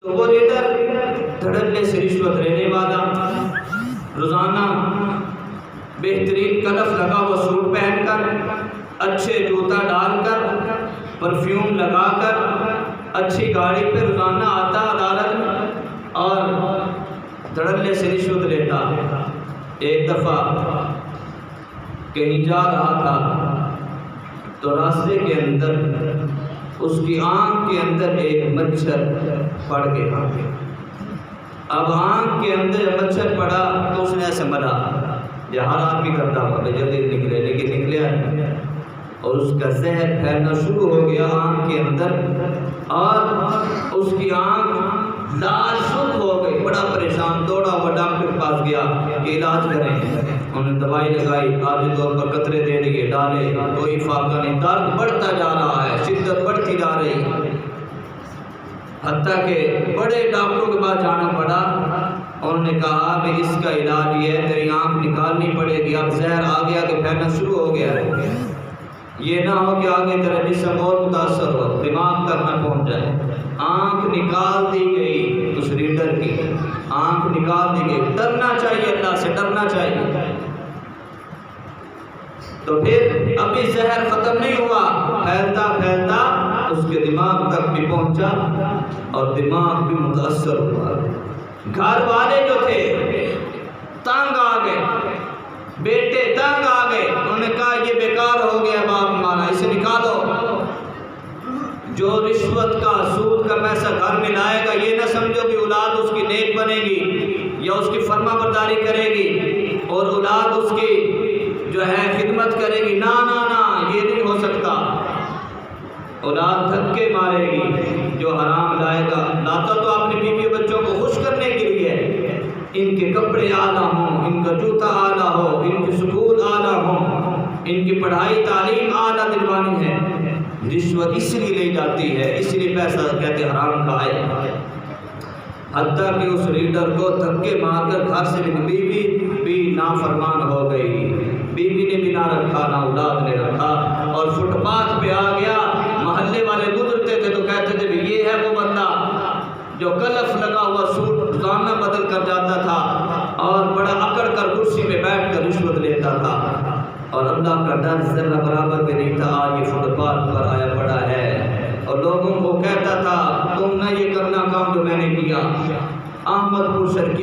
تو وہ لیڈر دھڑلے سے رشوت لینے والا، روزانہ بہترین کلف لگا ہوا سوٹ پہن کر، اچھے جوتا ڈال کر، پرفیوم لگا کر، اچھی گاڑی پہ روزانہ آتا عدالت میں اور دھڑلے سے رشوت لیتا۔ ایک دفعہ کہیں جا رہا تھا تو راستے کے اندر اس کی آنکھ کے اندر ایک مچھر پڑ گیا۔ اب آنکھ کے اندر مچھر پڑا تو اس نے ایسے مرا، یہ ہر آدمی کرتا ہوا جلدی نکلے، لیکن نکلیا نہیں، اور اس کا زہر پھیلنا شروع ہو گیا آنکھ کے اندر، اور اس کی آنکھ لال سرخ ہو گئی۔ بڑا پریشان، دوڑا ہوا ڈاکٹر کے پاس گیا کہ علاج کریں۔ انہوں نے دوائی لگائی، عارضی طور پر قطرے دے دیے، ڈالے، کوئی فائدہ نہیں، درد بڑھتا جا رہا ہے، شدت بڑھتی جا رہی، حتیٰ کہ بڑے ڈاکٹروں کے پاس جانا پڑا۔ انہوں نے کہا کہ اس کا علاج یہ ہے، تیری آنکھ نکالنی پڑے گی، اب زہر آگے آگے پھیلنا شروع ہو گیا ہے، یہ نہ ہو کہ آگے تیرا جسم اور متاثر ہو، دماغ تک نہ پہنچ جائے۔ آنکھ نکال دی گئی، اس ریڈر کی آنکھ نکال دی گئی۔ ڈرنا چاہیے، اللہ سے ڈرنا چاہیے۔ تو پھر ابھی زہر ختم نہیں ہوا، پھیلتا پھیلتا اس کے دماغ تک بھی پہنچا اور دماغ بھی متاثر ہوا۔ گھر والے جو تھے تنگ آ گئے، بیٹے تنگ آ گئے، انہوں نے کہا یہ بیکار ہو گیا باپ ہمارا، اسے نکالو۔ جو رشوت کا سود کا پیسہ گھر میں لائے گا، یہ نہ سمجھو کہ اولاد اس کی نیک بنے گی یا اس کی فرما برداری کرے گی اور اولاد اس کی جو ہے خدمت کرے گی، نہ نہ نہ، یہ نہیں ہو سکتا۔ اولاد دھکے مارے گی جو حرام لائے گا۔ لاتا تو اپنی بیوی بچوں کو خوش کرنے کے لیے، ان کے کپڑے اعلیٰ ہوں، ان کا جوتا اعلیٰ ہو، ان کے سکول اعلیٰ ہوں، ان کی پڑھائی تعلیم اعلیٰ دلوانی ہے۔ رشوت اس لیے لی جاتی ہے، اس لیے پیسہ کہتے حرام کا ہے۔ حتیٰ کہ اس ریڈر کو دھکے مار کر گھر سے بیوی بھی نافرمان ہو گئی، بیوی نے بھی نہ رکھا نہ اولاد نے رکھا، اور فٹ پاتھ پہ آ گیا۔ محلے والے گزرتے تھے تو کہتے تھے یہ ہے وہ بندہ جو کلف لگا ہوا سوٹ روزانہ بدل کر جاتا تھا اور بڑا اکڑ کر کرسی میں بیٹھ کر رشوت لیتا تھا، اور اللہ کا ڈر ذرہ برابر بھی نہیں تھا۔ آج یہ فٹ پاتھ پر آیا پڑا ہے اور لوگوں کو کہتا تھا تم نہ یہ کرنا کام جو میں نے کیا۔ احمد پور شرکی